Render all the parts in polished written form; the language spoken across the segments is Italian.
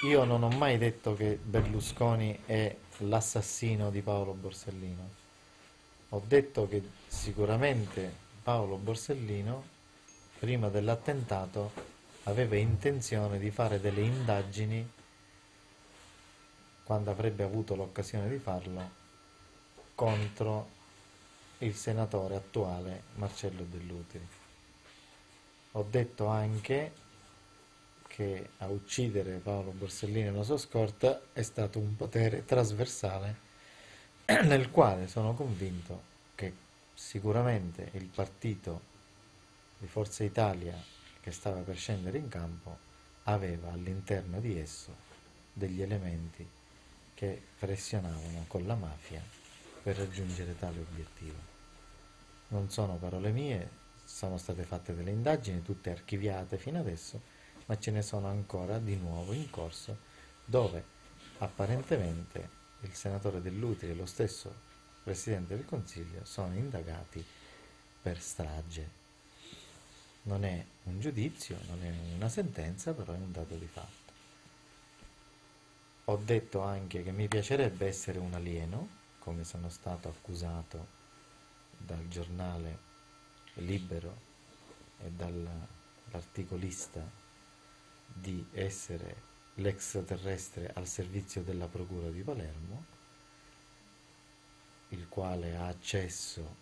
io non ho mai detto che Berlusconi è l'assassino di Paolo Borsellino. Ho detto che sicuramente Paolo Borsellino, prima dell'attentato, aveva intenzione di fare delle indagini, quando avrebbe avuto l'occasione di farlo, contro il senatore attuale Marcello Dell'Utili. Ho detto anche che a uccidere Paolo Borsellino e la sua scorta è stato un potere trasversale nel quale sono convinto che sicuramente il partito di Forza Italia che stava per scendere in campo aveva all'interno di esso degli elementi che pressionavano con la mafia per raggiungere tale obiettivo. Non sono parole mie, sono state fatte delle indagini, tutte archiviate fino adesso, ma ce ne sono ancora di nuovo in corso, dove apparentemente il senatore Dell'Utile e lo stesso Presidente del Consiglio sono indagati per strage. Non è un giudizio, non è una sentenza, però è un dato di fatto. Ho detto anche che mi piacerebbe essere un alieno, come sono stato accusato dal giornale Libero e dall'articolista di essere l'extraterrestre al servizio della Procura di Palermo, il quale ha accesso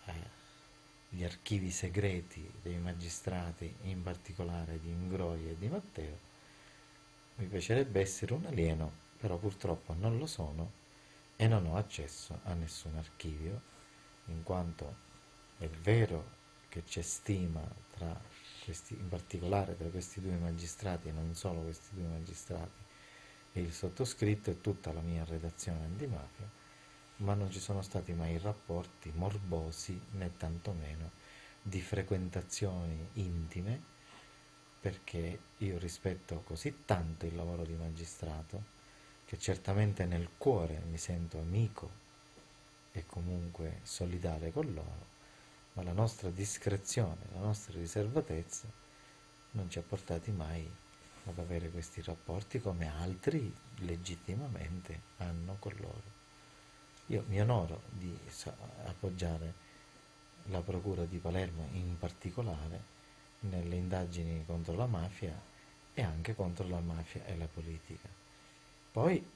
agli archivi segreti dei magistrati, in particolare di Ingroia e di Matteo. Mi piacerebbe essere un alieno, però purtroppo non lo sono e non ho accesso a nessun archivio, in quanto è vero che c'è stima tra questi, in particolare tra questi due magistrati, e non solo questi due magistrati, e il sottoscritto e tutta la mia redazione antimafia, ma non ci sono stati mai rapporti morbosi né tantomeno di frequentazioni intime, perché io rispetto così tanto il lavoro di magistrato che certamente nel cuore mi sento amico e comunque solidale con loro, ma la nostra discrezione, la nostra riservatezza non ci ha portati mai ad avere questi rapporti come altri legittimamente hanno con loro. Io mi onoro di appoggiare la Procura di Palermo in particolare nelle indagini contro la mafia e anche contro la mafia e la politica. Poi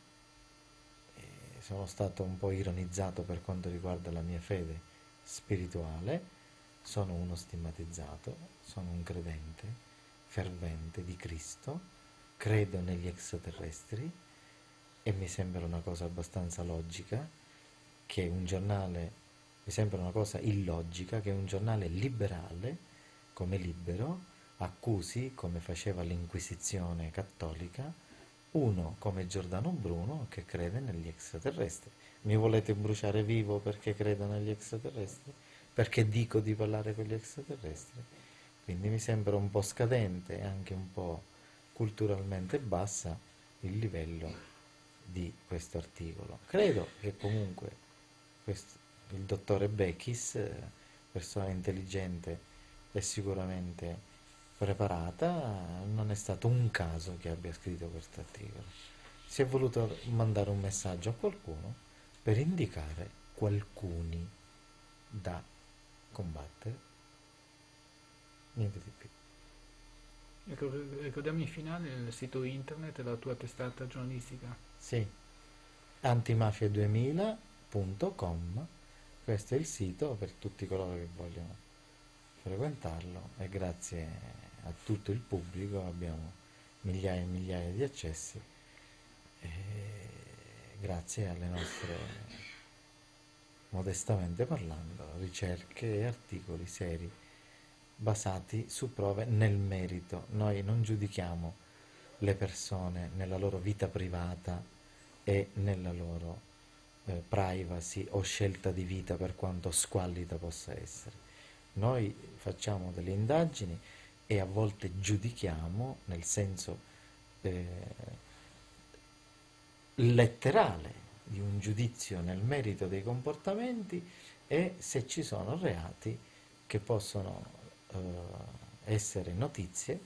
sono stato un po' ironizzato per quanto riguarda la mia fede spirituale, sono uno stigmatizzato, sono un credente fervente di Cristo, credo negli extraterrestri e mi sembra una cosa abbastanza logica che un giornale, mi sembra una cosa illogica che un giornale liberale come Libero accusi, come faceva l'Inquisizione cattolica, uno come Giordano Bruno che crede negli extraterrestri. Mi volete bruciare vivo perché credo negli extraterrestri? Perché dico di parlare con gli extraterrestri? Quindi mi sembra un po' scadente e anche un po' culturalmente bassa il livello di questo articolo. Credo che comunque il dottore Bechis, persona intelligente e sicuramente preparata, non è stato un caso che abbia scritto questo articolo. Si è voluto mandare un messaggio a qualcuno per indicare qualcuni da combattere, niente di più. Ricordiamo in finale il sito internet e la tua testata giornalistica. Sì, antimafia2000.com, questo è il sito per tutti coloro che vogliono frequentarlo e grazie a tutto il pubblico abbiamo migliaia e migliaia di accessi e grazie alle nostre, modestamente parlando, ricerche e articoli seri basati su prove nel merito. Noi non giudichiamo le persone nella loro vita privata e nella loro privacy o scelta di vita per quanto squallida possa essere. Noi facciamo delle indagini e a volte giudichiamo nel senso letterale di un giudizio nel merito dei comportamenti e se ci sono reati che possono essere notizie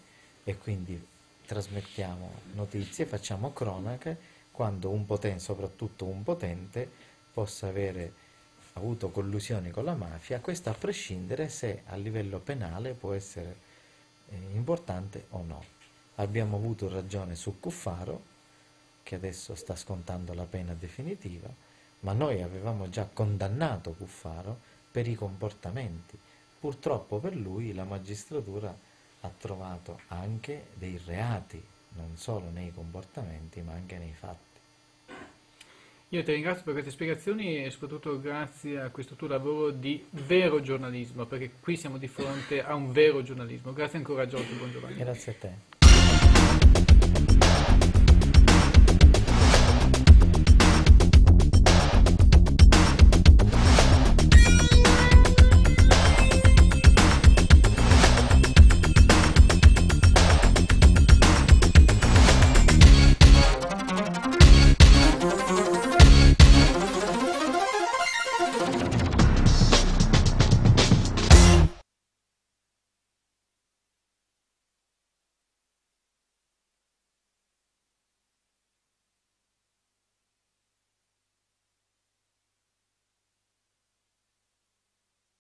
e quindi trasmettiamo notizie, facciamo cronache quando un potente, soprattutto un potente, possa avere avuto collusioni con la mafia, questo a prescindere se a livello penale può essere importante o no. Abbiamo avuto ragione su Cuffaro, che adesso sta scontando la pena definitiva, ma noi avevamo già condannato Cuffaro per i comportamenti. Purtroppo per lui la magistratura ha trovato anche dei reati, non solo nei comportamenti, ma anche nei fatti. Io ti ringrazio per queste spiegazioni e soprattutto grazie a questo tuo lavoro di vero giornalismo, perché qui siamo di fronte a un vero giornalismo. Grazie ancora Giorgio, buon Giovanni. Grazie a te.